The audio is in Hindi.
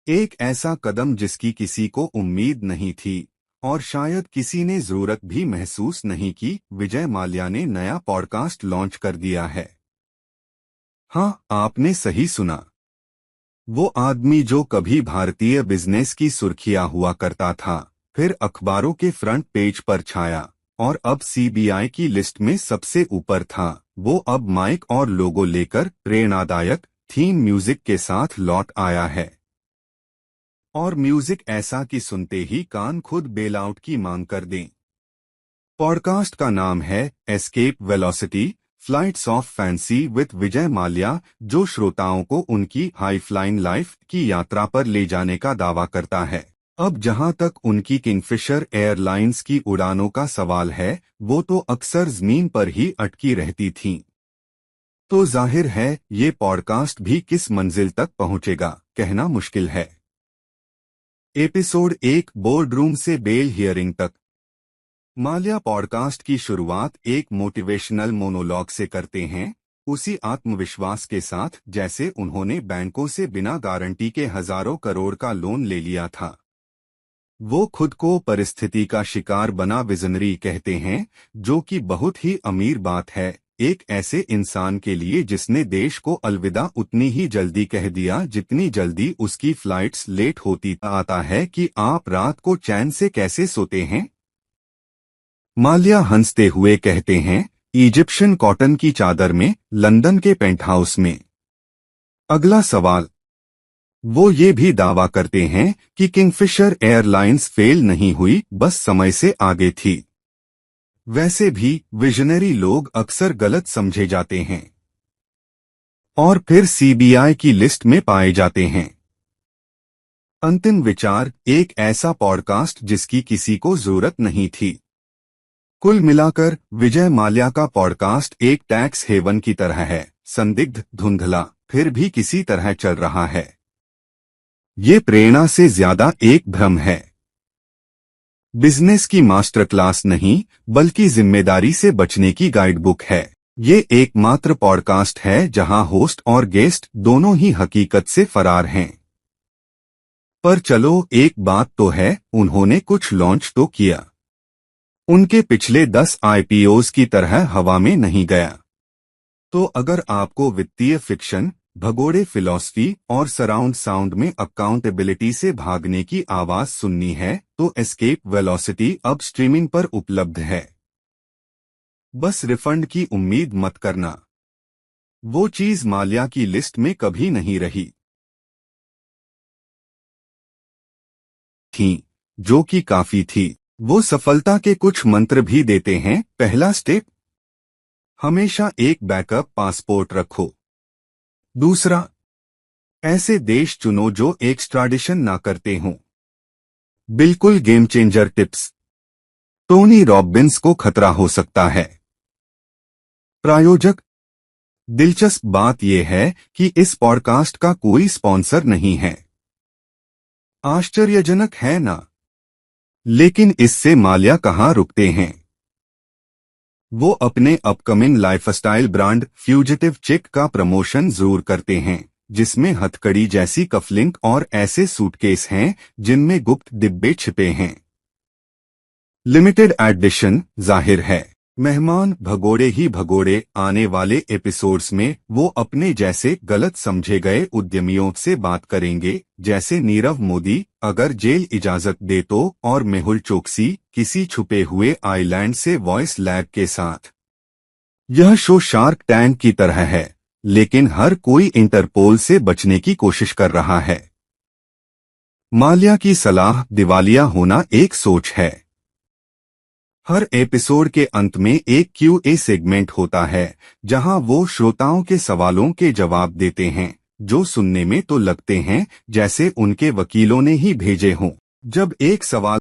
एक ऐसा कदम जिसकी किसी को उम्मीद नहीं थी और शायद किसी ने जरूरत भी महसूस नहीं की। विजय माल्या ने नया पॉडकास्ट लॉन्च कर दिया है। हाँ, आपने सही सुना। वो आदमी जो कभी भारतीय बिजनेस की सुर्खियां हुआ करता था, फिर अखबारों के फ्रंट पेज पर छाया और अब सीबीआई की लिस्ट में सबसे ऊपर था, वो अब माइक और लोगो लेकर प्रेरणादायक थीम म्यूजिक के साथ लौट आया है। और म्यूजिक ऐसा कि सुनते ही कान खुद बेल आउट की मांग कर दें। पॉडकास्ट का नाम है escape velocity flights of fancy with Vijay Mallya, जो श्रोताओं को उनकी हाई फ्लाइंग लाइफ की यात्रा पर ले जाने का दावा करता है। अब जहां तक उनकी किंगफिशर एयरलाइंस की उड़ानों का सवाल है, वो तो अक्सर जमीन पर ही अटकी रहती थीं। तो जाहिर है ये पॉडकास्ट भी किस मंजिल तक पहुंचेगा, कहना मुश्किल है। एपिसोड 1, बोर्डरूम से बेल हियरिंग तक। माल्या पॉडकास्ट की शुरुआत एक मोटिवेशनल मोनोलॉग से करते हैं, उसी आत्मविश्वास के साथ जैसे उन्होंने बैंकों से बिना गारंटी के हजारों करोड़ का लोन ले लिया था। वो खुद को परिस्थिति का शिकार बना विजनरी कहते हैं, जो कि बहुत ही अमीर बात है एक ऐसे इंसान के लिए जिसने देश को अलविदा उतनी ही जल्दी कह दिया जितनी जल्दी उसकी फ्लाइट्स लेट होती। आता है कि आप रात को चैन से कैसे सोते हैं। माल्या हंसते हुए कहते हैं, इजिप्शियन कॉटन की चादर में, लंदन के पेंटहाउस में। अगला सवाल। वो ये भी दावा करते हैं कि किंगफिशर एयरलाइंस फेल नहीं हुई, बस समय से आगे थी। वैसे भी विजनरी लोग अक्सर गलत समझे जाते हैं और फिर सीबीआई की लिस्ट में पाए जाते हैं। अंतिम विचार, एक ऐसा पॉडकास्ट जिसकी किसी को जरूरत नहीं थी। कुल मिलाकर विजय माल्या का पॉडकास्ट एक टैक्स हेवन की तरह है, संदिग्ध, धुंधला, फिर भी किसी तरह चल रहा है। ये प्रेरणा से ज्यादा एक भ्रम है। बिजनेस की मास्टर क्लास नहीं, बल्कि जिम्मेदारी से बचने की गाइडबुक है। ये एकमात्र पॉडकास्ट है जहां होस्ट और गेस्ट दोनों ही हकीकत से फरार हैं। पर चलो, एक बात तो है, उन्होंने कुछ लॉन्च तो किया। उनके पिछले 10 आईपीओज की तरह हवा में नहीं गया। तो अगर आपको वित्तीय फिक्शन, भगोड़े फिलॉसफी और सराउंड साउंड में अकाउंटेबिलिटी से भागने की आवाज सुननी है, तो एस्केप वेलोसिटी अब स्ट्रीमिंग पर उपलब्ध है। बस रिफंड की उम्मीद मत करना। वो चीज माल्या की लिस्ट में कभी नहीं रही थी, जो कि काफी थी। वो सफलता के कुछ मंत्र भी देते हैं। पहला स्टेप, हमेशा एक बैकअप पासपोर्ट रखो। दूसरा, ऐसे देश चुनो जो एक्सट्राडिशन ना करते हों। बिल्कुल game changer tips. Tony Robbins को खतरा हो सकता है। प्रायोजक, दिलचस्प बात यह है कि इस पॉडकास्ट का कोई स्पॉन्सर नहीं है। आश्चर्यजनक है ना? लेकिन इससे माल्या कहाँ रुकते हैं। वो अपने अपकमिंग लाइफस्टाइल ब्रांड फ्यूजिटिव चिक का प्रमोशन जरूर करते हैं, जिसमें हथकड़ी जैसी कफलिंग और ऐसे सूटकेस हैं जिनमें गुप्त डिब्बे छिपे हैं। लिमिटेड एडिशन, जाहिर है। मेहमान भगोड़े ही भगोड़े। आने वाले एपिसोड्स में वो अपने जैसे गलत समझे गए उद्यमियों से बात करेंगे, जैसे नीरव मोदी, अगर जेल इजाजत दे तो, और मेहुल चोकसी, किसी छुपे हुए आइलैंड से वॉइस लैग के साथ। यह शो शार्क टैंक की तरह है, लेकिन हर कोई इंटरपोल से बचने की कोशिश कर रहा है। माल्या की सलाह, दिवालिया होना एक सोच है। हर एपिसोड के अंत में एक क्यूए सेगमेंट होता है, जहां वो श्रोताओं के सवालों के जवाब देते हैं, जो सुनने में तो लगते हैं जैसे उनके वकीलों ने ही भेजे हों। जब एक सवाल